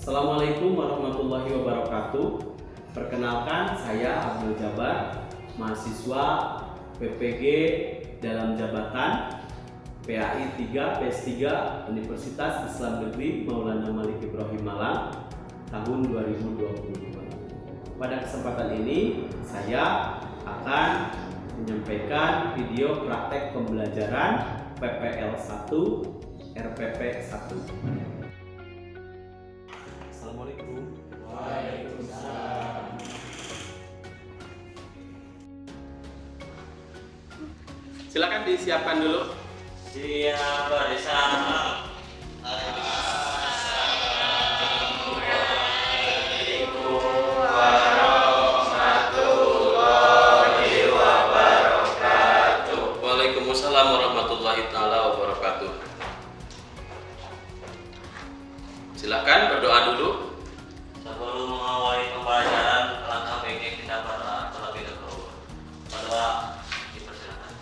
Assalamualaikum warahmatullahi wabarakatuh. Perkenalkan, saya Abdul Jabar, mahasiswa PPG dalam jabatan PAI 3 PS3 Universitas Islam Negeri Maulana Malik Ibrahim Malang tahun 2022. Pada kesempatan ini saya akan menyampaikan video praktek pembelajaran PPL 1 RPP 1. Assalamualaikum. Waalaikumsalam. Silakan disiapkan dulu. Siap, bersama. Waalaikumsalam warahmatullahi taala wabarakatuh. Silakan berdoa dulu. Sebelum mengawali pembelajaran, alangkah baiknya kita berdoa terlebih dahulu. Berdoa dipersilakan.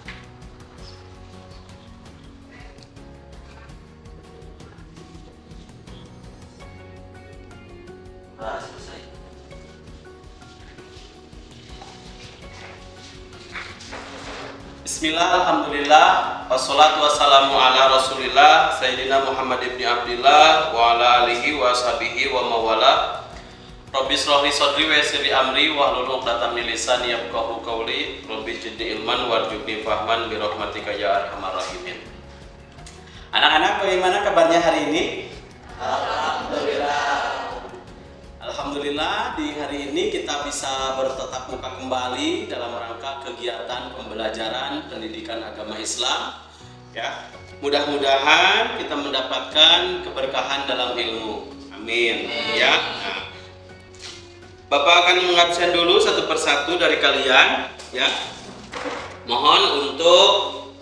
Selesai. Bismillah, alhamdulillah, wassalatu wassalamu ala rasulillah Sayyidina Muhammad ibn Abdillah wa ala alihi wa sahbihi wa mawala. Rabbi shrahli sadri wa yassir li amri wahlul 'uqdatam min lisani yafqahu qawli. Rabbi zidni ilman warzuqni fahman bi rahmatika ya arhamar rahimin. Anak-anak, bagaimana kabarnya hari ini? Alhamdulillah, di hari ini kita bisa bertatap muka kembali dalam rangka kegiatan pembelajaran pendidikan agama Islam. Ya, mudah-mudahan kita mendapatkan keberkahan dalam ilmu. Amin. Ya. Nah, Bapak akan mengabsen dulu satu persatu dari kalian. Ya, mohon untuk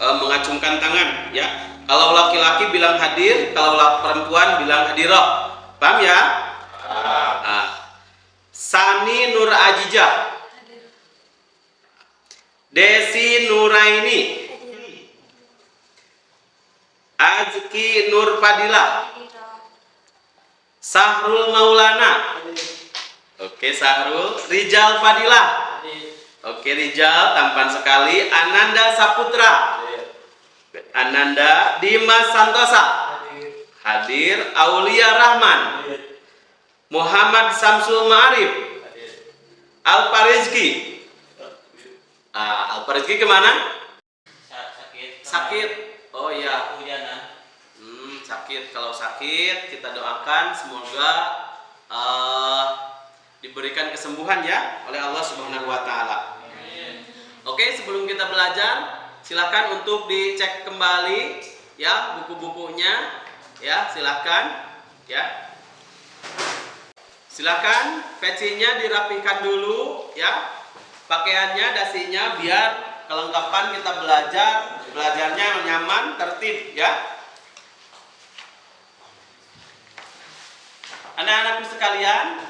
mengacungkan tangan. Ya, kalau laki-laki bilang hadir, kalau perempuan bilang hadirah. Paham ya? Sani Nur Ajijah, Desi Nuraini, Azki Nur Fadila, Sahrul Maulana. Oke, Sahrul. Rijal Fadila. Oke, Rijal tampan sekali. Ananda Saputra, Ananda. Dimas Santosa hadir. Aulia Rahman, Muhammad Samsul Ma'arif, Alparizki. Alparizki kemana? Sakit. Oh iya. Sakit. Kalau sakit kita doakan semoga diberikan kesembuhan ya oleh Allah Subhanahu Wa Taala. Oke, sebelum kita belajar, silakan untuk dicek kembali ya buku-bukunya ya, silakan ya. Silakan pecinya dirapihkan dulu ya, pakaiannya, dasinya, biar kelengkapan kita belajarnya nyaman, tertib ya. Anak-anakku sekalian,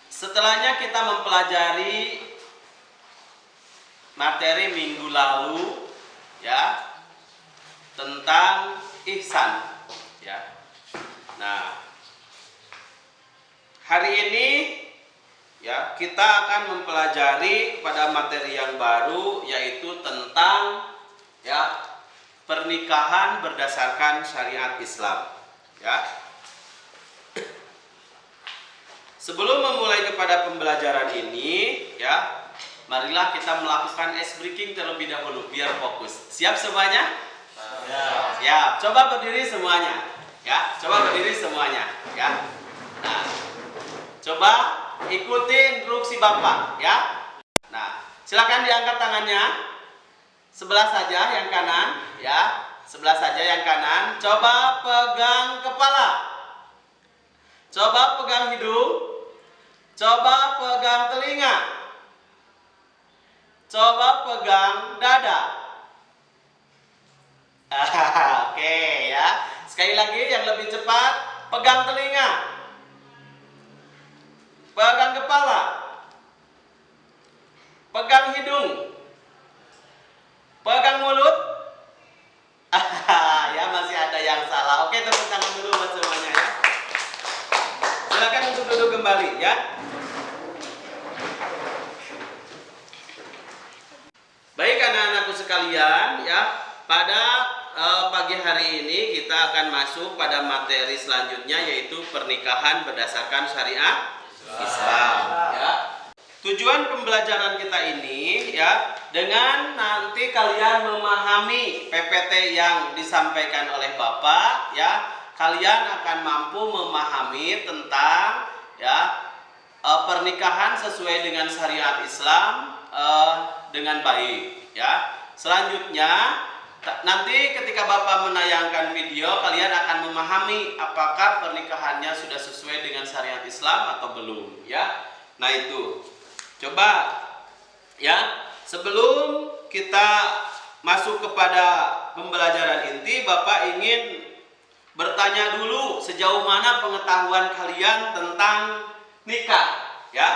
setelahnya kita mempelajari materi minggu lalu ya tentang ihsan ya. Nah, hari ini ya kita akan mempelajari pada materi yang baru, yaitu tentang ya pernikahan berdasarkan syariat Islam ya. Sebelum memulai kepada pembelajaran ini ya, marilah kita melakukan ice breaking terlebih dahulu biar fokus. Siap semuanya? Siap. Coba berdiri semuanya ya. Coba berdiri semuanya ya. Nah, coba ikuti instruksi Bapak ya. Nah, silakan diangkat tangannya. Sebelah saja yang kanan ya. Sebelah saja yang kanan. Coba pegang kepala. Coba pegang hidung. Coba pegang telinga. Coba pegang dada. Oke ya. Sekali lagi yang lebih cepat, pegang telinga. Pegang kepala. Pegang hidung. Pegang mulut. Ya, masih ada yang salah. Oke, tepuk tangan dulu buat semuanya ya. ya. Baik anak-anakku sekalian ya, pada pagi hari ini kita akan masuk pada materi selanjutnya, yaitu pernikahan berdasarkan syariat Islam ya. Tujuan pembelajaran kita ini ya, dengan nanti kalian memahami PPT yang disampaikan oleh Bapak ya, kalian akan mampu memahami tentang ya pernikahan sesuai dengan syariat Islam dengan baik ya. Selanjutnya nanti ketika Bapak menayangkan video, kalian akan memahami apakah pernikahannya sudah sesuai dengan syariat Islam atau belum ya. Nah itu, coba ya, sebelum kita masuk kepada pembelajaran inti, Bapak ingin bertanya dulu sejauh mana pengetahuan kalian tentang nikah ya,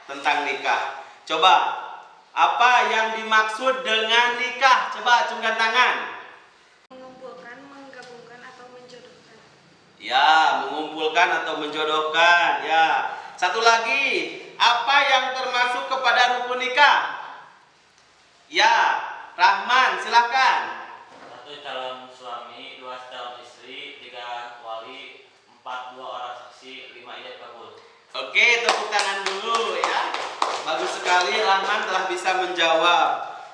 tentang nikah. Coba, apa yang dimaksud dengan nikah? Coba acungkan tangan. Mengumpulkan, menggabungkan, atau menjodohkan. Ya, mengumpulkan atau menjodohkan ya. Satu lagi, apa yang termasuk kepada rukun nikah? Ya, Rahman, silakan. 1 calon suami, 2 calon istri, 3 wali, 4 2 orang saksi, 5 ijab kabul. Oke, tepuk tangan dulu ya. Bagus sekali, Rahman telah bisa menjawab.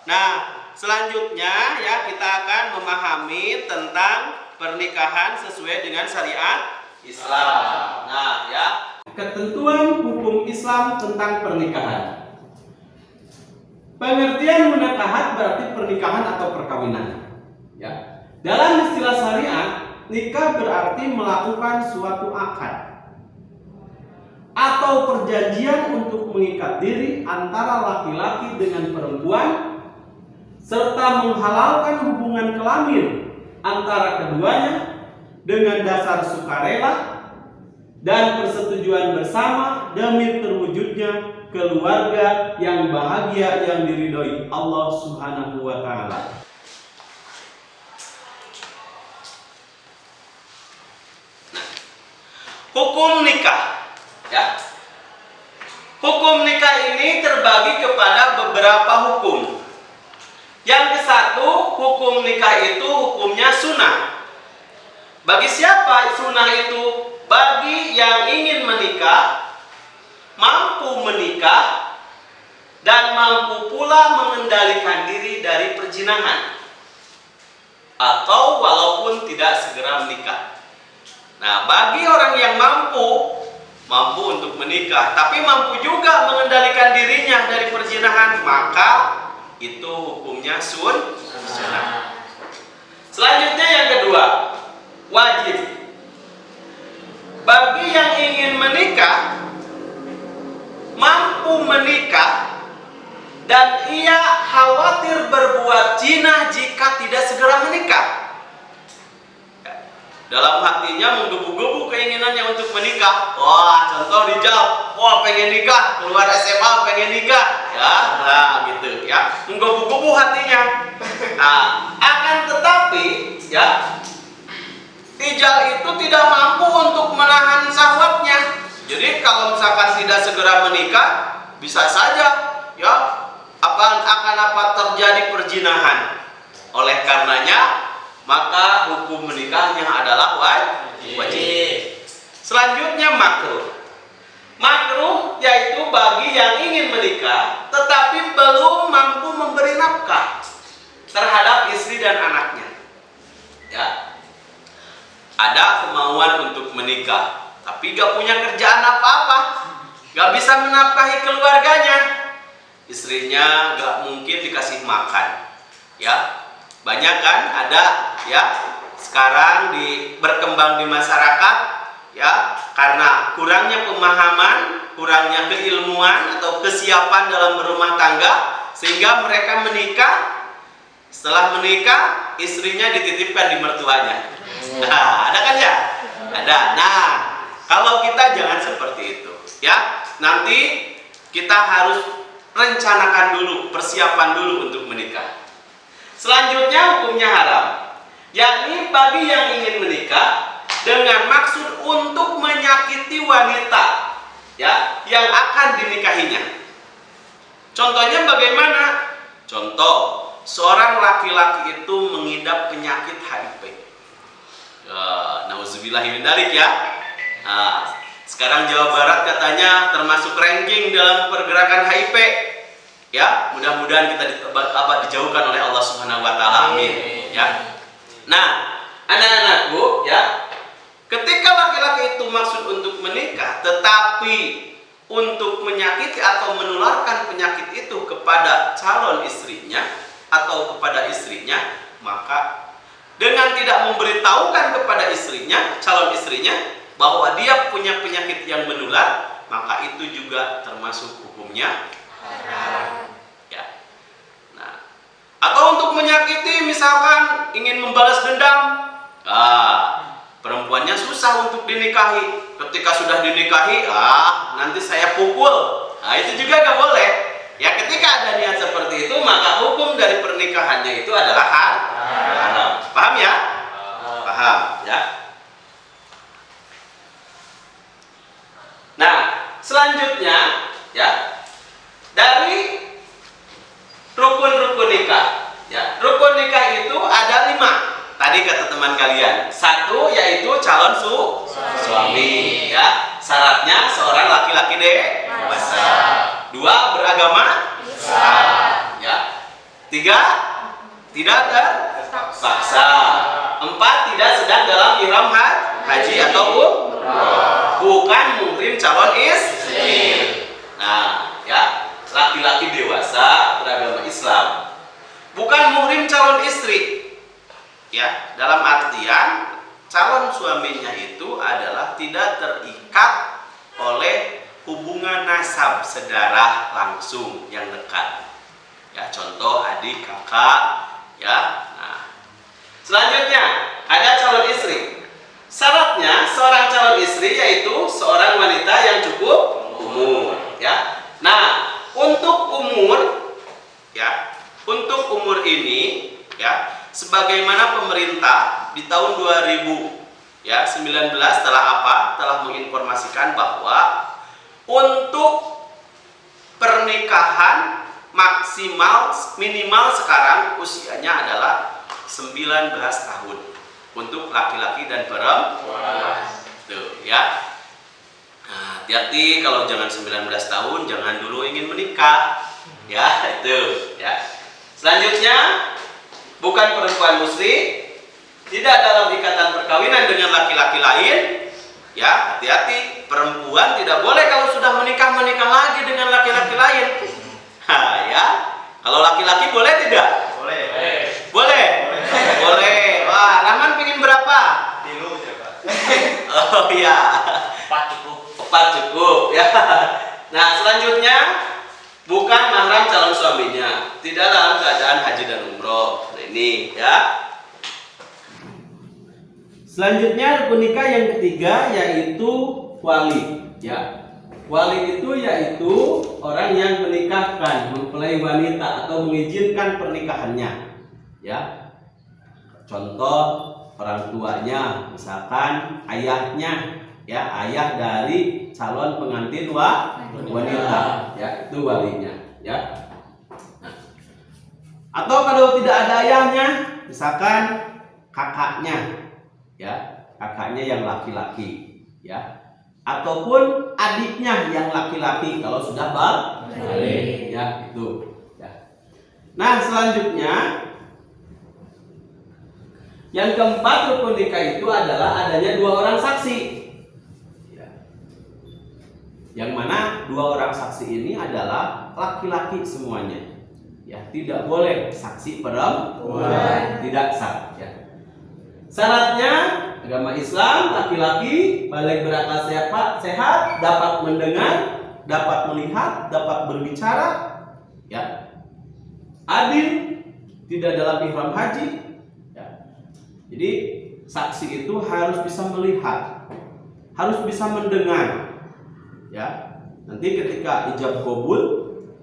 Nah, selanjutnya ya, kita akan memahami tentang pernikahan sesuai dengan syariat Islam. Nah, ya, ketentuan hukum Islam tentang pernikahan. Pengertian munakahat berarti pernikahan atau perkawinan. Ya. Dalam istilah syariat, nikah berarti melakukan suatu akad atau perjanjian untuk mengikat diri antara laki-laki dengan perempuan serta menghalalkan hubungan kelamin antara keduanya dengan dasar sukarela dan persetujuan bersama demi terwujudnya keluarga yang bahagia yang diridhoi Allah Subhanahu wa taala. Hukum nikah ya. Hukum nikah ini terbagi kepada beberapa hukum. Yang ke satu, hukum nikah itu hukumnya sunnah. Bagi siapa sunnah itu? Bagi yang ingin menikah, mampu menikah, dan mampu pula mengendalikan diri dari perzinahan, atau walaupun tidak segera menikah. Nah, bagi orang yang mampu untuk menikah, tapi mampu juga mengendalikan dirinya dari perzinahan, maka itu hukumnya sunnah. Selanjutnya yang kedua, wajib. Bagi yang ingin menikah, mampu menikah, dan ia khawatir berbuat zina jika tidak segera menikah. Dalam hatinya menggebu-gebu keinginannya untuk menikah. Wah, contoh dijawab, wah pengen nikah, keluar SMA pengen nikah, ya, nah gitu ya, menggebu-gebu hatinya. Nah, akan tetapi ya, rijal itu tidak mampu untuk menahan syahwatnya. Jadi kalau misalkan tidak segera menikah, bisa saja ya akan terjadi perzinahan. Oleh karenanya, maka hukum menikahnya adalah wajib. Selanjutnya makruh. Makruh yaitu bagi yang ingin menikah tetapi belum mampu memberi nafkah terhadap istri dan anaknya. Ya. Ada kemauan untuk menikah, tapi gak punya kerjaan apa-apa, gak bisa menafkahi keluarganya. Istrinya gak mungkin dikasih makan. Ya. Banyak kan ada ya sekarang berkembang di masyarakat ya, karena kurangnya pemahaman, kurangnya keilmuan atau kesiapan dalam berumah tangga, sehingga mereka menikah, setelah menikah istrinya dititipkan di mertuanya. Nah, ada kan ya? Ada. Nah, kalau kita jangan seperti itu ya. Nanti kita harus rencanakan dulu, persiapan dulu untuk menikah. Selanjutnya hukumnya haram, yakni bagi yang ingin menikah dengan maksud untuk menyakiti wanita ya yang akan dinikahinya. Contohnya bagaimana? Contoh, seorang laki-laki itu mengidap penyakit HIV. Nauzubillah min dzalik ya. Nah, sekarang Jawa Barat katanya termasuk ranking dalam pergerakan HIV. Ya, mudah-mudahan kita dijauhkan oleh Allah Subhanahu wa taala. Amin. Ya. Nah, anak-anakku ya, ketika laki-laki itu maksud untuk menikah tetapi untuk menyakiti atau menularkan penyakit itu kepada calon istrinya atau kepada istrinya, maka dengan tidak memberitahukan kepada istrinya, calon istrinya, bahwa dia punya penyakit yang menular, maka itu juga termasuk hukumnya haram. Ya. Nah, atau untuk menyakiti, misalkan ingin membalas dendam, perempuannya susah untuk dinikahi. Ketika sudah dinikahi, nanti saya pukul. Nah, itu juga gak boleh. Ya, ketika ada niat seperti itu, maka hukum dari pernikahannya itu adalah haram. Paham ya? Paham ya? Nah, selanjutnya ya, dari rukun-rukun nikah. Ya, rukun nikah itu ada 5. Tadi kata teman kalian, 1 yaitu calon suami, ya. Syaratnya seorang laki-laki dewasa. 2 beragama Islam, ya. 3 tidak terpaksa. 4 tidak sedang dalam ihram haji atau umrah. Bukan muhrim calon istri. Nah, ya, laki-laki dewasa beragama Islam. Bukan muhrim calon istri. Ya, dalam artian calon suaminya itu adalah tidak terikat oleh hubungan nasab sedarah langsung yang dekat. Ya, contoh adik, kakak, ya. Nah, selanjutnya ada calon istri. Syaratnya seorang calon istri yaitu seorang wanita yang cukup umur, ya. Nah, untuk umur, ya, untuk umur ini, ya, sebagaimana pemerintah di tahun 2019 telah menginformasikan bahwa untuk pernikahan minimal sekarang usianya adalah 19 tahun untuk laki-laki dan perempuan. Tuh, ya. Nah, hati-hati kalau jangan 19 tahun, jangan dulu ingin menikah. Ya, itu, ya. Selanjutnya, bukan perempuan muslim, tidak dalam ikatan perkawinan dengan laki-laki lain. Ya, hati-hati, perempuan tidak boleh kalau sudah menikah lagi dengan laki-laki lain. Ya, kalau laki-laki boleh tidak? Boleh. Boleh. Boleh. Wah, Rahman pengen berapa? Dulu ya, Pak. Oh iya. 4 cukup. 4 cukup. Ya. Nah, selanjutnya, bukan mahram calon suaminya, tidak dalam keadaan haji dan umroh. Nah, ini ya. Selanjutnya rukun nikah yang ketiga yaitu wali, ya. Wali itu yaitu orang yang menikahkan, mempelai wanita atau mengizinkan pernikahannya, ya. Contoh orang tuanya, misalkan ayahnya, ya, ayah dari calon pengantin wanita, ya, itu walinya, ya. Nah, atau kalau tidak ada ayahnya, misalkan kakaknya, ya, kakaknya yang laki-laki, ya, ataupun adiknya yang laki-laki kalau sudah balik, ya, itu, ya. Nah, selanjutnya yang keempat rukun nikah itu adalah adanya 2 orang saksi, ya. Yang mana 2 orang saksi ini adalah laki-laki semuanya, ya, tidak boleh saksi perempuan, tidak sah, ya. Syaratnya agama Islam, laki-laki balik berakal sehat, dapat mendengar, dapat melihat, dapat berbicara, ya, adil, tidak dalam ihram haji, ya. Jadi saksi itu harus bisa melihat, harus bisa mendengar, ya. Nanti ketika ijab qabul,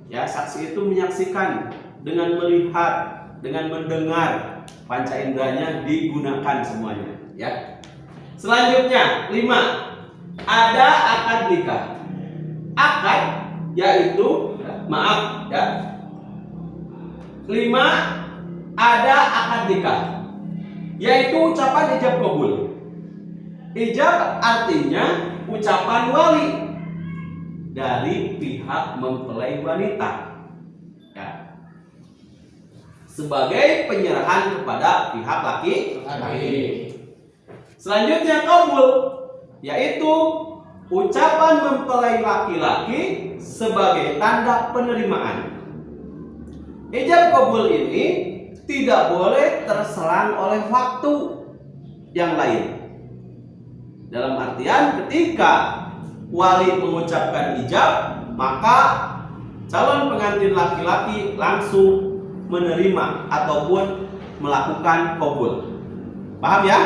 ya, saksi itu menyaksikan dengan melihat, dengan mendengar, panca inderanya digunakan semuanya, ya. Selanjutnya 5, ada akad nikah. akad, yaitu maaf ya. 5, ada akad nikah, yaitu ucapan ijab kabul. Ijab artinya ucapan wali dari pihak mempelai wanita ya, sebagai penyerahan kepada pihak laki. Selanjutnya kabul, yaitu ucapan mempelai laki-laki sebagai tanda penerimaan. Ijab kabul ini tidak boleh terselang oleh waktu yang lain. Dalam artian ketika wali mengucapkan ijab, maka calon pengantin laki-laki langsung menerima ataupun melakukan kabul. Paham ya?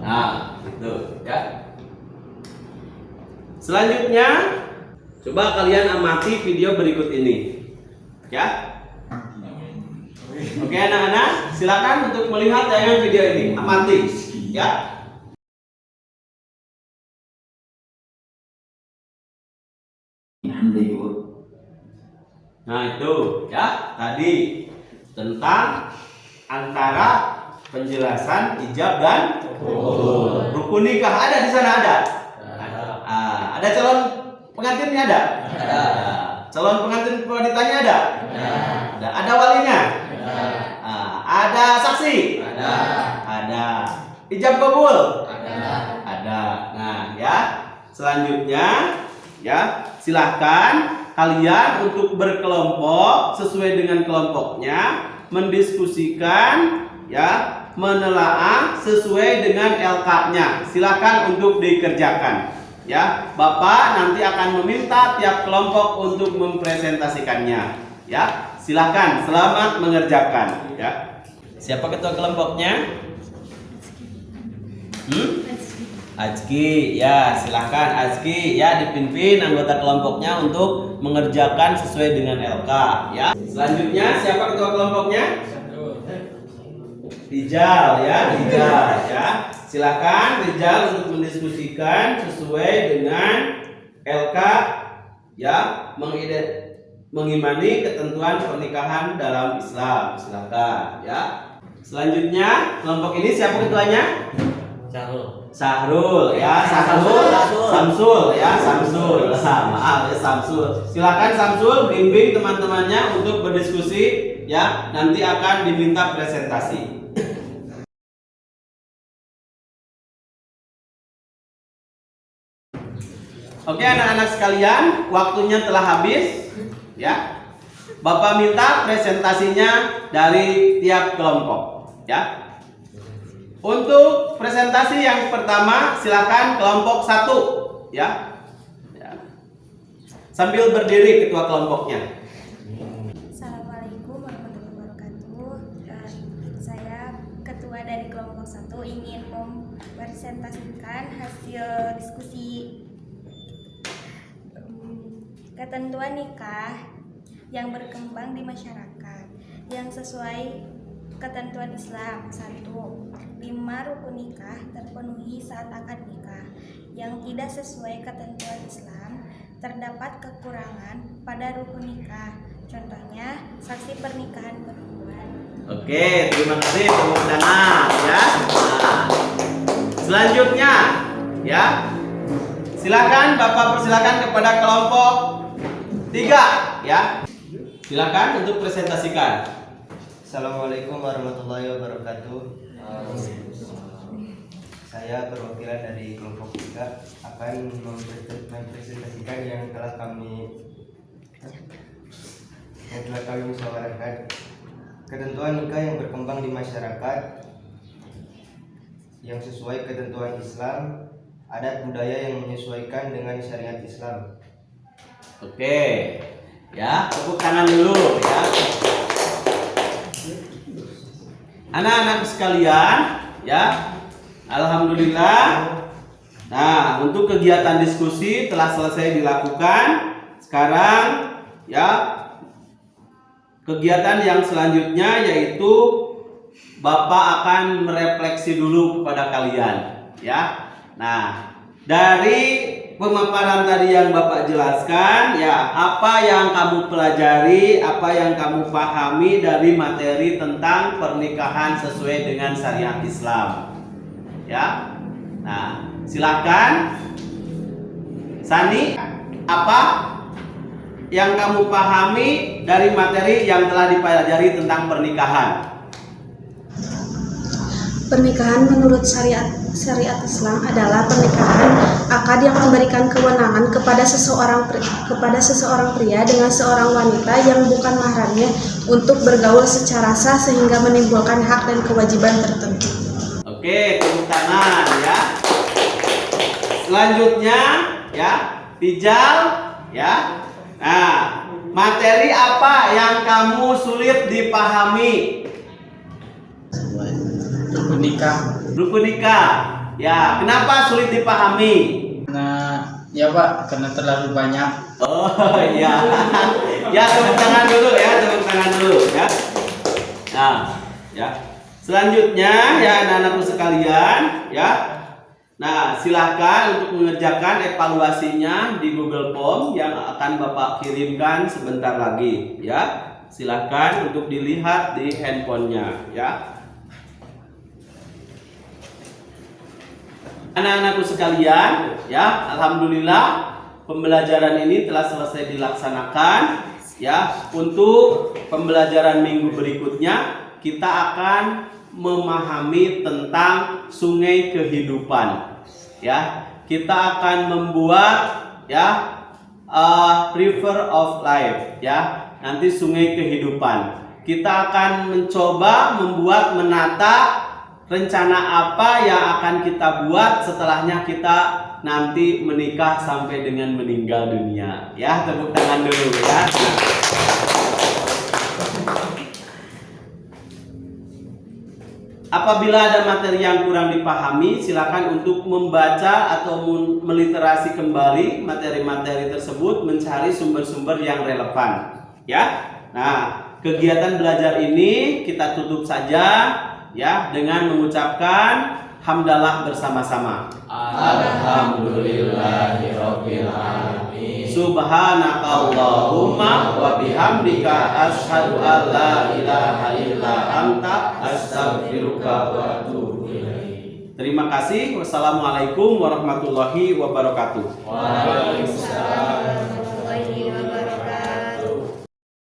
Nah, itu ya. Selanjutnya, coba kalian amati video berikut ini. Ya. Oke anak-anak, silakan untuk melihat tayangan video ini. Amati, ya. Nah itu ya tadi tentang antara penjelasan ijab dan kabul. Rukun nikah ada di sana ada. Ada calon pengantinnya ada. Calon pengantin wanitanya ada. Ada walinya. Ada saksi. Ada. Ijab kabul. Ada. Nah ya selanjutnya ya silahkan kalian untuk berkelompok sesuai dengan kelompoknya, mendiskusikan ya, menelaah sesuai dengan LK-nya. Silakan untuk dikerjakan ya. Bapak nanti akan meminta tiap kelompok untuk mempresentasikannya ya. Silakan, selamat mengerjakan ya. Siapa ketua kelompoknya? Azki, ya silahkan Azki ya dipimpin anggota kelompoknya untuk mengerjakan sesuai dengan LK ya. Selanjutnya siapa ketua kelompoknya? Rijal ya, Rijal ya. Silahkan Rijal untuk mendiskusikan sesuai dengan LK ya, mengimani ketentuan pernikahan dalam Islam. Silahkan ya. Selanjutnya kelompok ini siapa ketuanya? Sahrul ya, Samsul ya, Samsul. Maaf ya Samsul. Silakan Samsul bimbing teman-temannya untuk berdiskusi ya, nanti akan diminta presentasi. Oke anak-anak sekalian, waktunya telah habis ya. Bapak minta presentasinya dari tiap kelompok ya. Untuk presentasi yang pertama silakan kelompok 1 ya. Sambil berdiri ketua kelompoknya. Assalamualaikum warahmatullahi wabarakatuh. Saya ketua dari kelompok 1 ingin mempresentasikan hasil diskusi ketentuan nikah yang berkembang di masyarakat yang sesuai ketentuan Islam. 1. 5 rukun nikah terpenuhi saat akad nikah. Yang tidak sesuai ketentuan Islam, terdapat kekurangan pada rukun nikah. Contohnya saksi pernikahan perempuan. Oke, terima kasih tepuk tangan ya. Nah, selanjutnya ya. Silakan Bapak persilakan kepada kelompok 3 ya. Silakan untuk presentasikan. Assalamualaikum warahmatullahi wabarakatuh. Saya perwakilan dari kelompok 3 akan mempresentasikan yang telah kami musyawarahkan. Ketentuan nikah yang berkembang di masyarakat yang sesuai ketentuan Islam, adat budaya yang menyesuaikan dengan syariat Islam. Oke, ya tepuk tangan dulu ya. Anak-anak sekalian, ya, alhamdulillah. Nah, untuk kegiatan diskusi telah selesai dilakukan. Sekarang, ya, kegiatan yang selanjutnya yaitu Bapak akan merefleksi dulu kepada kalian, ya. Nah, dari pemaparan tadi yang Bapak jelaskan, ya, apa yang kamu pelajari, apa yang kamu pahami dari materi tentang pernikahan sesuai dengan syariat Islam. Ya. Nah, silakan Sani, apa yang kamu pahami dari materi yang telah dipelajari tentang pernikahan? Pernikahan menurut syariat Islam adalah pernikahan akad yang memberikan kewenangan kepada seseorang pria dengan seorang wanita yang bukan mahramnya untuk bergaul secara sah sehingga menimbulkan hak dan kewajiban tertentu. Oke, tepuk tangan ya. Selanjutnya ya, Tijal ya. Nah, materi apa yang kamu sulit dipahami? Rukun nikah. Rukun nikah. Ya, kenapa sulit dipahami? Nah, ya Pak, karena terlalu banyak. Oh iya. Ya, tepuk tangan dulu ya, tepuk tangan dulu ya. Nah, ya. Selanjutnya ya anak-anakku sekalian ya. Nah, silahkan untuk mengerjakan evaluasinya di Google Form yang akan Bapak kirimkan sebentar lagi ya. Silahkan untuk dilihat di handphonenya ya. Anak-anakku sekalian, ya, alhamdulillah pembelajaran ini telah selesai dilaksanakan. Ya, untuk pembelajaran minggu berikutnya kita akan memahami tentang sungai kehidupan. Ya, kita akan membuat ya river of life. Ya, nanti sungai kehidupan. Kita akan mencoba menata rencana apa yang akan kita buat setelahnya kita nanti menikah sampai dengan meninggal dunia. Ya, tepuk tangan dulu ya. Apabila ada materi yang kurang dipahami, silakan untuk membaca atau meliterasi kembali materi-materi tersebut, mencari sumber-sumber yang relevan. Ya. Nah, kegiatan belajar ini kita tutup saja ya dengan mengucapkan hamdalah bersama-sama. Alhamdulillahirabbil alamin. Subhanakallahumma wa bihamdika asyhadu an la ilaha illa anta astaghfiruka wa atubu ilaik. Terima kasih. Wassalamualaikum warahmatullahi wabarakatuh. Waalaikumsalam.